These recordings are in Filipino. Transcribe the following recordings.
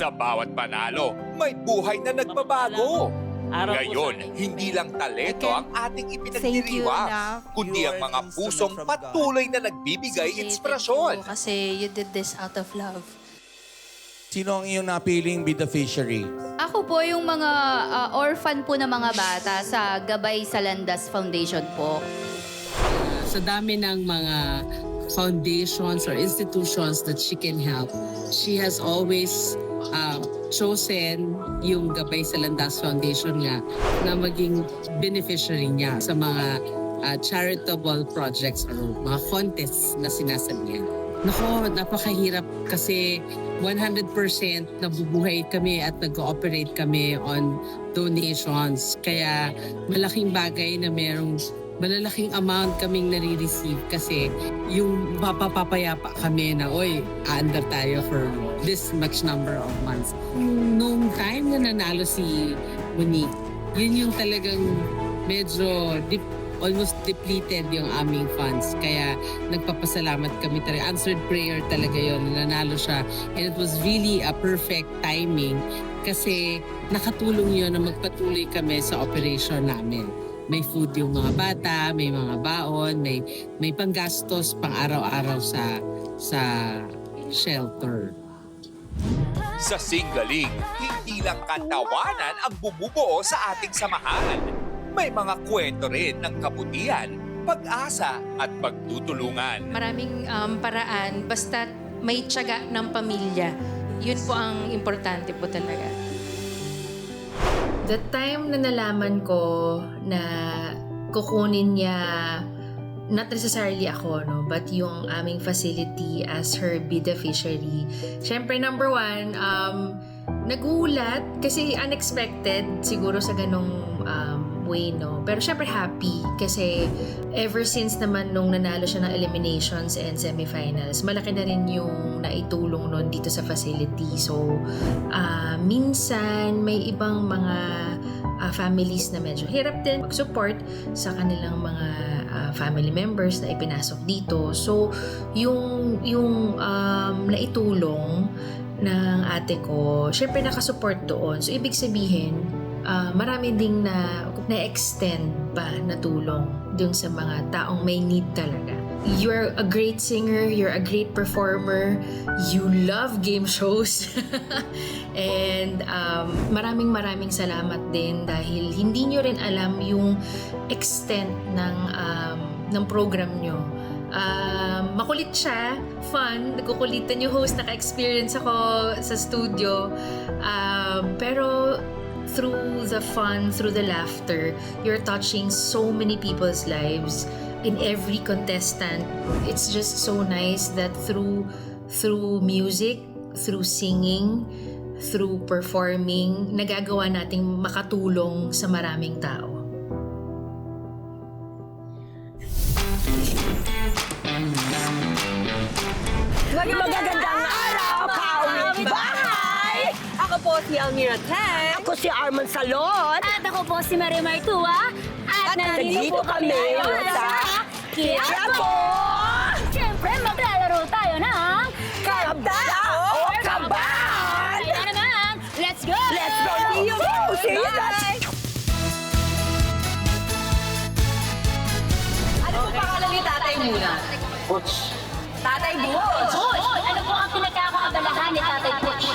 Sa bawat panalo, may buhay na nagbabago. Ngayon, hindi lang talento ang ating ipinagdiriwang, kundi ang mga pusong patuloy na nagbibigay inspirasyon. Kasi you did this out of love. Sino ang iyong napiling be the fishery? Ako po yung mga orphan po na mga bata sa Gabay Salandas Foundation po. Sa dami ng mga foundations or institutions that she can help, she has always chosen yung Gabay Salandas Foundation nga na maging beneficiary niya sa mga charitable projects or mga contests na sinasabihan. Nako, napakahirap kasi 100% nabubuhay kami at nag-ooperate kami on donations. Kaya malaking bagay na merong malalaking amount kaming nare-receive kasi yung mapapapayapa kami na, oy, aandar tayo for this much number of months. Noong time na nanalo si Monique, yun yung talagang medyo almost depleted yung aming funds. Kaya nagpapasalamat kami talaga. Answered prayer talaga yun. Nanalo siya. And it was really a perfect timing kasi nakatulong yun na magpatuloy kami sa operation namin. May food yung mga bata, may mga baon, may panggastos pang araw-araw sa shelter. Sa Singaling, hindi lang katawanan ang bumubuo sa ating samahan. May mga kwento rin ng kabutihan, pag-asa at pagtutulungan. Maraming paraan, basta may tiyaga ng pamilya. Yun po ang importante po talaga. The time na nalaman ko na kukunin niya, not necessarily ako, no, but yung aming facility as her Bida Fishery. Siyempre, number one, nagulat kasi unexpected siguro sa ganong way, no? Pero syempre happy kasi ever since naman nung nanalo siya ng eliminations and semifinals, malaki na rin yung naitulong nun dito sa facility. So, minsan may ibang mga families na medyo hirap din mag-support sa kanilang mga family members na ipinasok dito. So, yung naitulong ng ate ko, syempre nakasupport doon. So, ibig sabihin, marami ding na-extend pa na tulong dun sa mga taong may need talaga. You're a great singer, you're a great performer, you love game shows. And maraming salamat din dahil hindi nyo rin alam yung extent ng program nyo. Makulit siya, fun, nagkukulitan yung host, naka-experience ako sa studio. Pero through the fun, through the laughter, you're touching so many people's lives in every contestant. It's just so nice that through music, through singing, through performing, nagagawa nating makatulong sa maraming tao. Magandang araw, Kawit Bahay! Ako po si Almira Teng. Ako si Arman Salon. At ako po si Marimar Tua. At nandito po kami ngayon sa Quiapo! Siyempre, maglalaro tayo ng Kabda o Kaban! Kaya naman, let's go! Let's go! See you! See you! Ano po pangalan ni Tatay muna? Tatay Butch. Butch! Ano po ang pinagkakaabalahan ni Tatay Butch?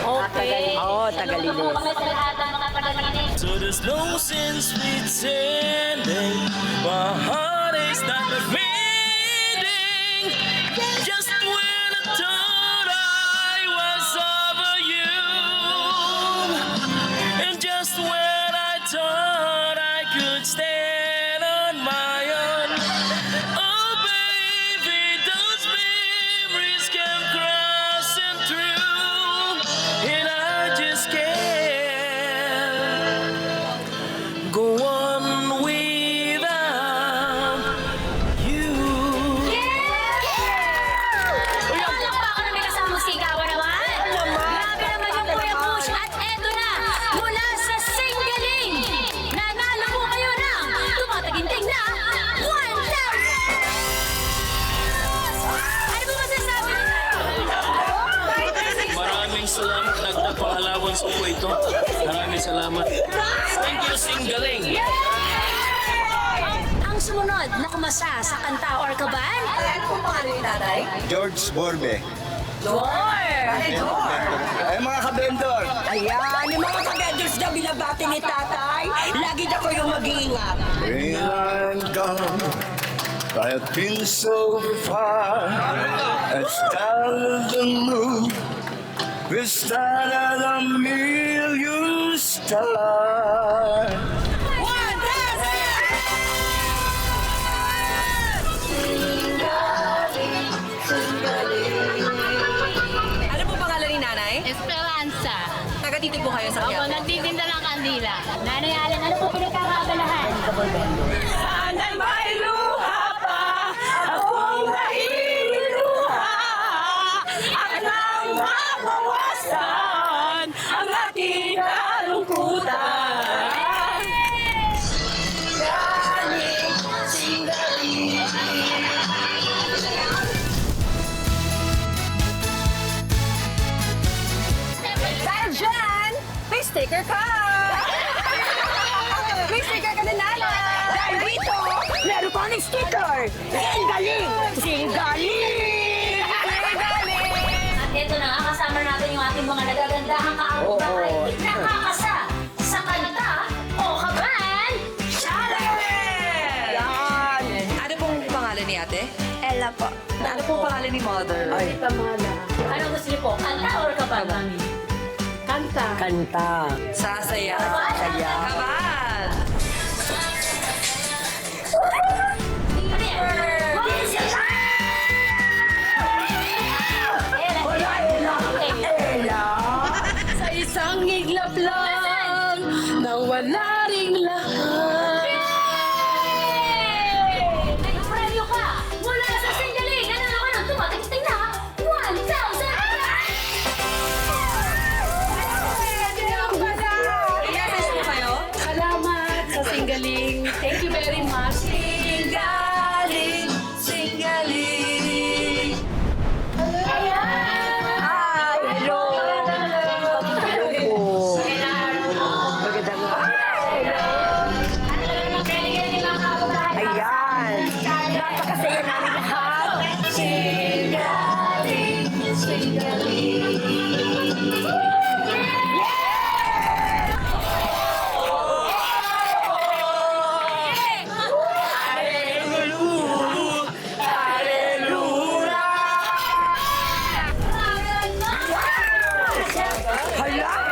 Okay. Oo, Tagalinis. Kami sa lahat ng mga panaginip. So there's no sense pretending my heart is not beating. Just when I thought I was over you, and just when I thought I could stand on my own, oh baby, those memories came crashing through, and I just can't go on without you. Maraming salamat. Nagpapangalawan sa po ito. Maraming salamat. Thank you, Singgaling. Ang sumunod na kumasa sa kanta or kaban? Ano po pangalan ni tatay? George Borbe. Ay, mga kabendor. Ayan, yung mga kabendors na binabati ni tatay. Lagi na ko yung mag-iingat. When I'm gone, I have been so far. As stars the moon, we started a million stars. Ano po pangalan ni nanay? Esperanza. Taga dito po kayo sa Ako, Quiapo. nagtitinda ng kandila. Nanay Allen, ano po pinagkakabalahan? Sana may luha pa, akong nailuha. At nang mabawasan ang aking kalungkutan. Galing, singgaling. Dahil dyan, may sticker ka! May sticker ka na nanay! Dahil dito, meron pa ng sticker. Singgaling! Singgaling! Singgaling! At ito na nga, kasama natin yung ating mga nagagandahang kaabot-bahay. Nakakasa sa kanta o kaban? Challenge! Yan! Ano pong pangalan ni ate? Ella po. Ano pong pangalan ni mother? Ano gusto niyo po? Kanta or kaban, mami? Kanta. Kanta. Sasaya. Sasaya. Kaban! Sa isang iglap lang, nawala ring lahat. May premyo ka mula sa Singgaling. Ano naman ang tumatagisting na 1,000! I-message mo kayo? Salamat sa Singgaling. Thank you very much. Singgaling, singgaling. Ay, hello! Magandang Ayan! Napakasaya namin lahat! Singgaling! Singgaling! Hala!